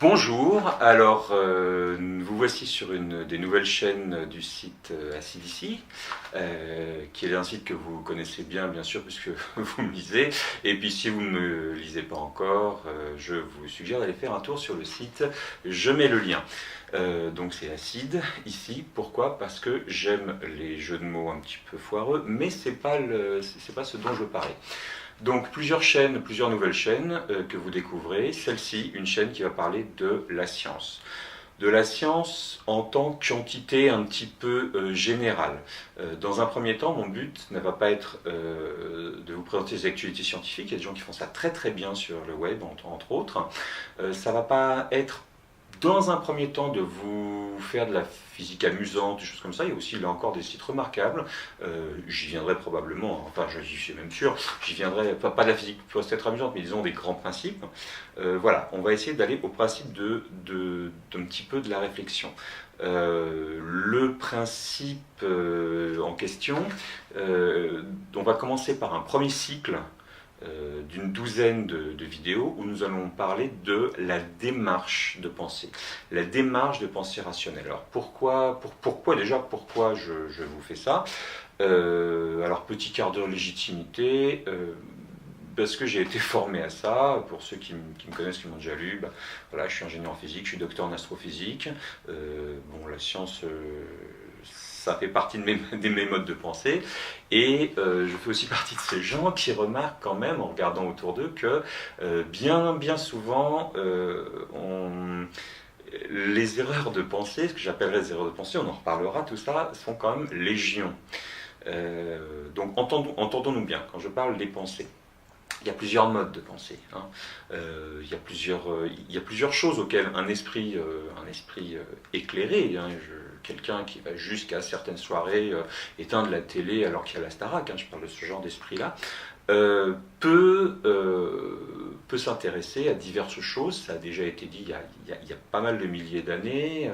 Bonjour, alors vous voici sur une des nouvelles chaînes du site ACDC, qui est un site que vous connaissez bien sûr, puisque vous me lisez. Et puis si vous ne me lisez pas encore, je vous suggère d'aller faire un tour sur le site, je mets le lien. Donc c'est acide ici, pourquoi? Parce que j'aime les jeux de mots un petit peu foireux, mais c'est pas ce dont je veux parler. Donc plusieurs chaînes, plusieurs nouvelles chaînes que vous découvrez. Celle-ci, une chaîne qui va parler de la science. De la science en tant qu'entité un petit peu générale. Dans un premier temps, mon but ne va pas être de vous présenter des actualités scientifiques. Il y a des gens qui font ça très bien sur le web, entre autres. Ça ne va pas être dans un premier temps de vous faire de la physique amusante, des choses comme ça. Il y a aussi là encore des sites remarquables. J'y viendrai probablement, enfin je suis même sûr, j'y viendrai, pas de la physique peut-être amusante, mais disons des grands principes. Voilà, on va essayer d'aller au principe d'un petit peu de la réflexion. Le principe en question, on va commencer par un premier cycle d'une douzaine de vidéos où nous allons parler de la démarche de pensée. La démarche de pensée rationnelle. Alors pourquoi je vous fais ça? Alors petit quart d'heure légitimité, parce que j'ai été formé à ça. Pour ceux qui me connaissent, qui m'ont déjà lu, voilà, je suis ingénieur en physique, je suis docteur en astrophysique. Bon, la science, ça fait partie de mes modes de pensée. Et je fais aussi partie de ces gens qui remarquent quand même, en regardant autour d'eux, que bien souvent, les erreurs de pensée, ce que j'appellerais les erreurs de pensée, on en reparlera, tout ça, sont quand même légion. Donc entendons-nous bien, quand je parle des pensées. Il y a plusieurs modes de pensée. Hein. Il y a plusieurs choses auxquelles un esprit éclairé, hein, quelqu'un qui va jusqu'à certaines soirées éteindre la télé alors qu'il y a la Starac, hein, je parle de ce genre d'esprit-là, peut s'intéresser à diverses choses. Ça a déjà été dit il y a pas mal de milliers d'années,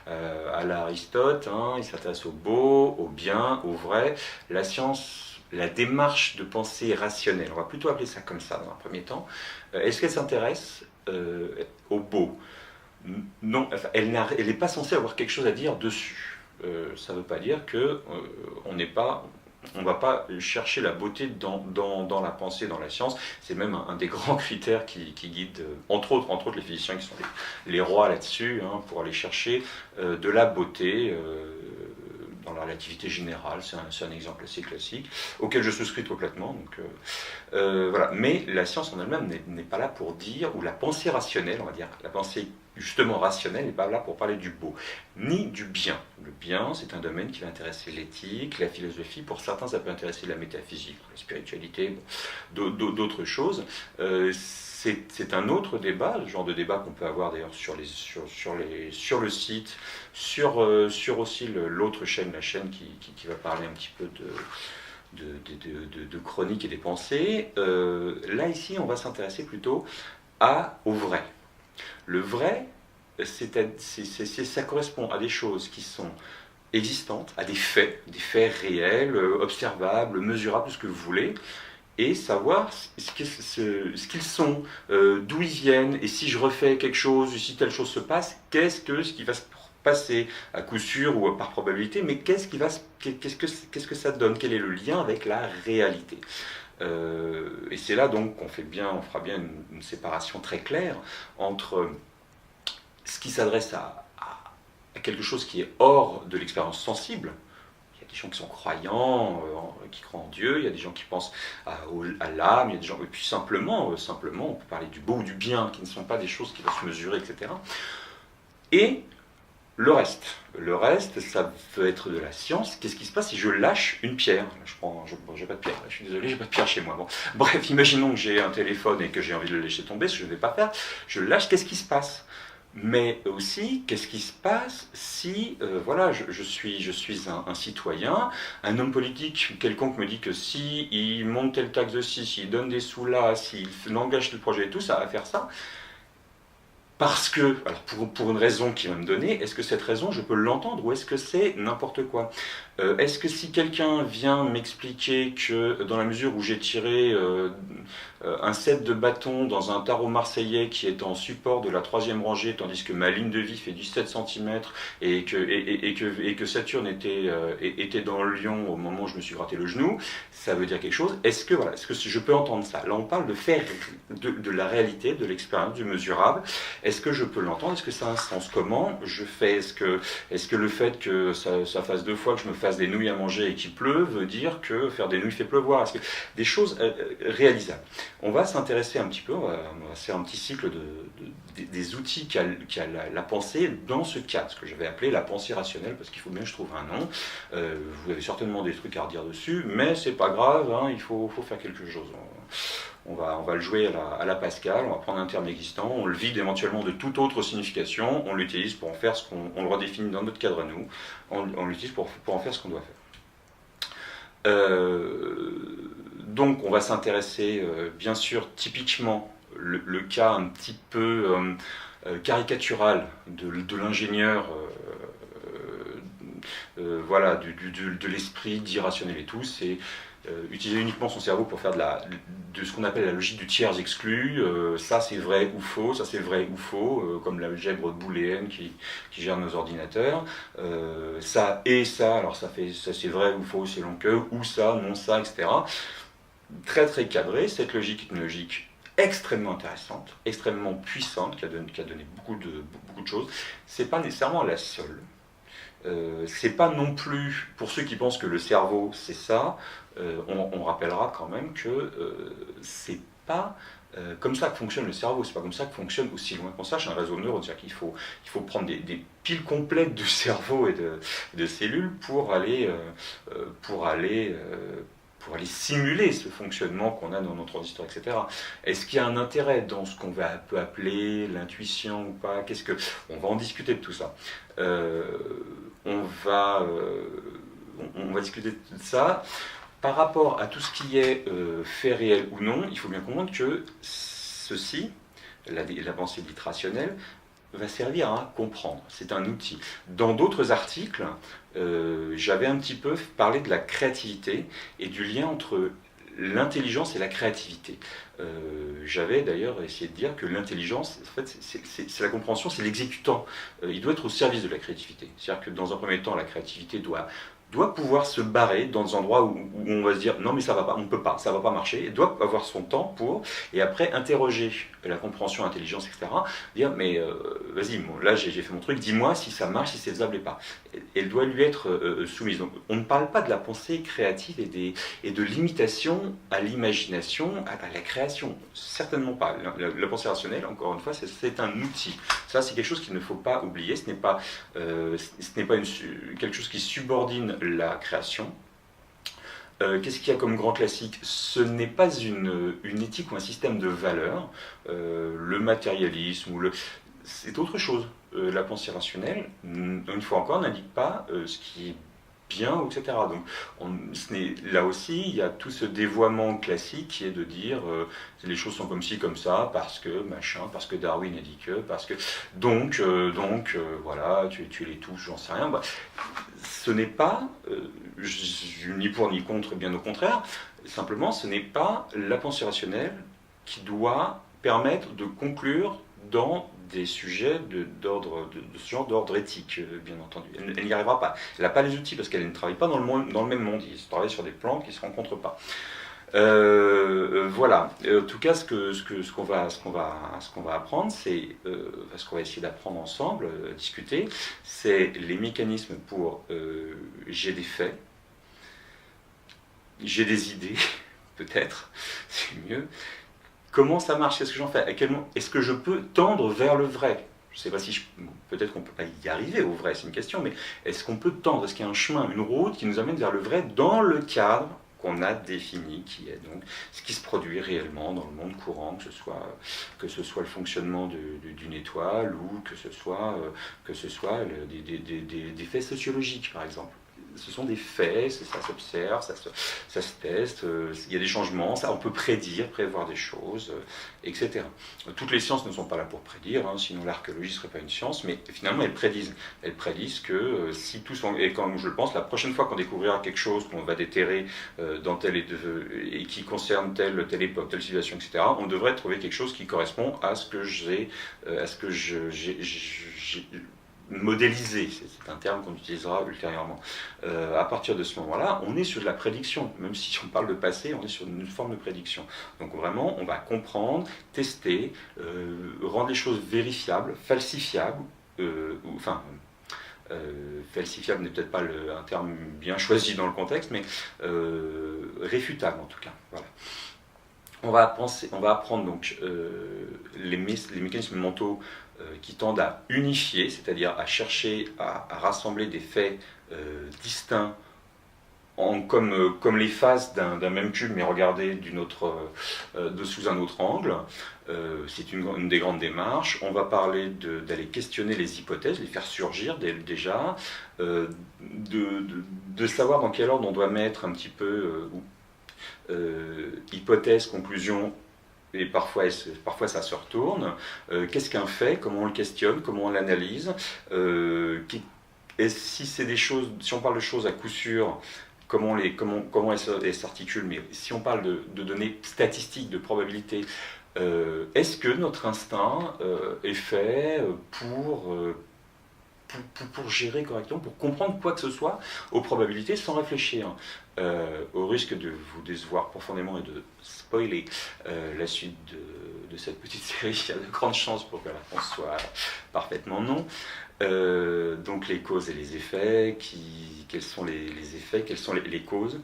à l'Aristote, hein, il s'intéresse au beau, au bien, au vrai. La science, la démarche de pensée rationnelle, on va plutôt appeler ça comme ça dans un premier temps, est-ce qu'elle s'intéresse au beau? Non, enfin, elle n'est pas censée avoir quelque chose à dire dessus. Ça ne veut pas dire qu'on ne va pas chercher la beauté dans la pensée, dans la science. C'est même un des grands critères qui guide, entre autres les physiciens qui sont les rois là-dessus, hein, pour aller chercher de la beauté dans la relativité générale. C'est un exemple assez classique, auquel je souscris complètement. Donc, voilà. Mais la science en elle-même n'est pas là pour dire, ou la pensée rationnelle, on va dire, la pensée justement rationnelle n'est pas là pour parler du beau, ni du bien. Le bien, c'est un domaine qui va intéresser l'éthique, la philosophie. Pour certains, ça peut intéresser la métaphysique, la spiritualité, d'autres choses. C'est un autre débat, le genre de débat qu'on peut avoir d'ailleurs sur le site, sur aussi l'autre chaîne, la chaîne qui va parler un petit peu de chronique et des pensées. Là, ici, on va s'intéresser plutôt au vrai. Le vrai, ça correspond à des choses qui sont existantes, à des faits réels, observables, mesurables, tout ce que vous voulez, et savoir ce qu'ils sont, d'où ils viennent, et si je refais quelque chose, si telle chose se passe, ce qui va se passer à coup sûr ou par probabilité, mais qu'est-ce que ça donne, quel est le lien avec la réalité. Et c'est là donc on fera bien une séparation très claire entre ce qui s'adresse à quelque chose qui est hors de l'expérience sensible. Il y a des gens qui sont croyants, qui croient en Dieu, il y a des gens qui pensent à l'âme, il y a des gens, et puis simplement, on peut parler du beau ou du bien, qui ne sont pas des choses qui vont se mesurer, etc. Et le reste, ça peut être de la science. Qu'est-ce qui se passe si je lâche une pierre? J'ai pas de pierre, je suis désolé, j'ai pas de pierre chez moi. Bon. Bref, imaginons que j'ai un téléphone et que j'ai envie de le laisser tomber, ce que je ne vais pas faire. Je lâche, qu'est-ce qui se passe? Mais aussi, qu'est-ce qui se passe si, voilà, je suis un citoyen, un homme politique quelconque me dit que si il monte telle taxe de ci, s'il donne des sous là, s'il engage le projet et tout, ça va faire ça. parce que, alors pour une raison qu'il va me donner, est-ce que cette raison, je peux l'entendre ou est-ce que c'est n'importe quoi? Est-ce que si quelqu'un vient m'expliquer que dans la mesure où j'ai tiré un set de bâtons dans un tarot marseillais qui est en support de la troisième rangée, tandis que ma ligne de vie fait 17 cm et que Saturne était dans le lion au moment où je me suis gratté le genou, ça veut dire quelque chose. Est-ce que je peux entendre ça? Là, on parle de faire de la réalité, de l'expérience, du mesurable. Est-ce que je peux l'entendre? Est-ce que ça a un sens? Comment je fais? Est-ce que le fait que ça fasse 2 fois que je me fasse des nouilles à manger et qu'il pleut veut dire que faire des nouilles fait pleuvoir? Est-ce que des choses réalisables? On va s'intéresser un petit peu, on va faire un petit cycle des outils qu'a la pensée dans ce cadre, ce que je vais appeler la pensée rationnelle, parce qu'il faut bien que je trouve un nom. Vous avez certainement des trucs à redire dessus, mais c'est pas grave, hein, il faut faire quelque chose. On va le jouer à la Pascal, on va prendre un terme existant, on le vide éventuellement de toute autre signification, on l'utilise pour en faire ce qu'on le redéfinit dans notre cadre à nous, on l'utilise pour en faire ce qu'on doit faire. Donc on va s'intéresser bien sûr typiquement le cas un petit peu caricatural de l'ingénieur, voilà, de l'esprit d'irrationnel et tout, c'est utiliser uniquement son cerveau pour faire de ce qu'on appelle la logique du tiers exclu. Ça c'est vrai ou faux, ça c'est vrai ou faux, comme l'algèbre booléenne qui gère nos ordinateurs. Ça et ça, alors ça c'est vrai ou faux selon que, ou ça, non ça, etc. Très très cadré. Cette logique est une logique extrêmement intéressante, extrêmement puissante, qui a donné beaucoup de choses. C'est pas nécessairement la seule. C'est pas non plus, pour ceux qui pensent que le cerveau c'est ça, on rappellera quand même que c'est pas comme ça que fonctionne le cerveau, c'est pas comme ça que fonctionne aussi loin qu'on sache un réseau de neurones, c'est-à-dire qu'il faut prendre des piles complètes de cerveau et de cellules pour aller simuler ce fonctionnement qu'on a dans nos transistors, etc. Est-ce qu'il y a un intérêt dans ce qu'on peut appeler l'intuition ou pas? On va en discuter de tout ça. On va discuter de ça. Par rapport à tout ce qui est fait réel ou non, il faut bien comprendre que ceci, la pensée dite rationnelle, va servir à comprendre. C'est un outil. Dans d'autres articles, j'avais un petit peu parlé de la créativité et du lien entre l'intelligence et la créativité. J'avais d'ailleurs essayé de dire que l'intelligence, en fait, c'est la compréhension, c'est l'exécutant. Il doit être au service de la créativité. C'est-à-dire que dans un premier temps, la créativité doit pouvoir se barrer dans des endroits où on va se dire non mais ça va pas, on peut pas, ça va pas marcher, il doit avoir son temps pour, et après interroger la compréhension, l'intelligence, etc. Dire mais vas-y, bon, là j'ai fait mon truc, dis-moi si ça marche, si c'est faisable et pas. Elle doit lui être soumise. Donc on ne parle pas de la pensée créative et de l'imitation à l'imagination, à la création, certainement pas. La pensée rationnelle, encore une fois, c'est un outil. Ça c'est quelque chose qu'il ne faut pas oublier, ce n'est pas quelque chose qui subordine la création. Qu'est-ce qu'il y a comme grand classique? Ce n'est pas une éthique ou un système de valeurs. Le matérialisme, c'est autre chose. La pensée rationnelle, une fois encore, n'indique pas ce qui est bien, etc. Donc, là aussi, il y a tout ce dévoiement classique qui est de dire les choses sont comme ci, comme ça, parce que machin, parce que Darwin a dit que, parce que. Donc voilà, tu les touches, j'en sais rien. Bah, ce n'est pas, ni pour ni contre, bien au contraire, simplement, ce n'est pas la pensée rationnelle qui doit permettre de conclure dans des sujets de ce genre d'ordre éthique, bien entendu. Elle n'y arrivera pas. Elle n'a pas les outils parce qu'elle ne travaille pas dans le même monde. Ils travaillent sur des plans qui ne se rencontrent pas. Voilà. En tout cas, ce qu'on va apprendre, c'est ce qu'on va essayer d'apprendre ensemble, discuter, c'est les mécanismes pour j'ai des faits, j'ai des idées, peut-être, c'est mieux. Comment ça marche? Qu'est-ce que j'en fais? Est-ce que je peux tendre vers le vrai? Je ne sais pas si peut-être qu'on ne peut pas y arriver au vrai, c'est une question, mais est-ce qu'on peut tendre? Est-ce qu'il y a un chemin, une route qui nous amène vers le vrai dans le cadre qu'on a défini, qui est donc ce qui se produit réellement dans le monde courant, que ce soit le fonctionnement d'une étoile ou que ce soit des faits sociologiques, par exemple. ce sont des faits, ça s'observe, ça se teste, il y a des changements, ça, on peut prévoir des choses, etc. Toutes les sciences ne sont pas là pour prédire, hein, sinon l'archéologie ne serait pas une science, mais finalement elles prédisent. Elles prédisent que si tout sont... Et comme je le pense, la prochaine fois qu'on découvrira quelque chose qu'on va déterrer dans et qui concerne telle époque, telle civilisation, etc., on devrait trouver quelque chose qui correspond à ce que j'ai modélisé, c'est un terme qu'on utilisera ultérieurement. À partir de ce moment-là, on est sur de la prédiction, même si on parle de passé, on est sur une forme de prédiction. Donc vraiment, on va comprendre, tester, rendre les choses vérifiables, falsifiables, falsifiable n'est peut-être pas un terme bien choisi dans le contexte, mais réfutable en tout cas. Voilà. On va apprendre donc les mécanismes mentaux qui tendent à unifier, c'est-à-dire à chercher à rassembler des faits distincts comme les faces d'un même cube, mais regardées sous un autre angle. C'est une des grandes démarches. On va parler d'aller questionner les hypothèses, les faire surgir déjà, de savoir dans quel ordre on doit mettre un petit peu hypothèse, conclusion, et parfois ça se retourne. Qu'est-ce qu'un fait? Comment on le questionne? Comment on l'analyse? Si on parle de choses à coup sûr, comment elles s'articulent? Mais si on parle de données statistiques, de probabilités, est-ce que notre instinct est fait pour gérer correctement, pour comprendre quoi que ce soit aux probabilités sans réfléchir, au risque de vous décevoir profondément et de spoiler la suite de cette petite série. Il y a de grandes chances pour que la réponse soit parfaitement non. Donc les causes et les effets, quels sont les effets, quelles sont les causes,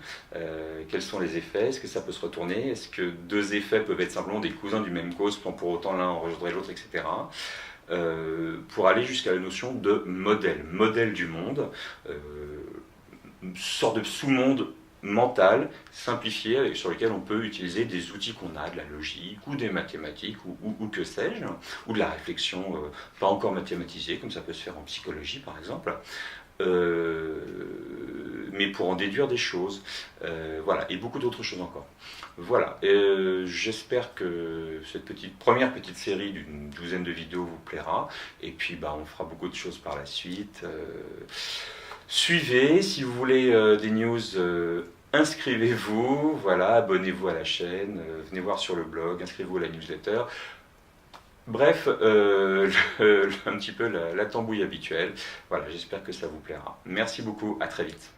quels sont les effets, est-ce que ça peut se retourner, est-ce que deux effets peuvent être simplement des cousins d'une même cause, sans pour autant l'un engendrer l'autre, etc. Pour aller jusqu'à la notion de modèle du monde, une sorte de sous-monde mental simplifié sur lequel on peut utiliser des outils qu'on a, de la logique ou des mathématiques ou que sais-je, ou de la réflexion pas encore mathématisée, comme ça peut se faire en psychologie par exemple, mais pour en déduire des choses, voilà, et beaucoup d'autres choses encore. Voilà, j'espère que cette première petite série d'une douzaine de vidéos vous plaira, et puis on fera beaucoup de choses par la suite. Suivez, si vous voulez des news, inscrivez-vous, voilà, abonnez-vous à la chaîne, venez voir sur le blog, inscrivez-vous à la newsletter. Bref, un petit peu la tambouille habituelle. Voilà, j'espère que ça vous plaira. Merci beaucoup, à très vite.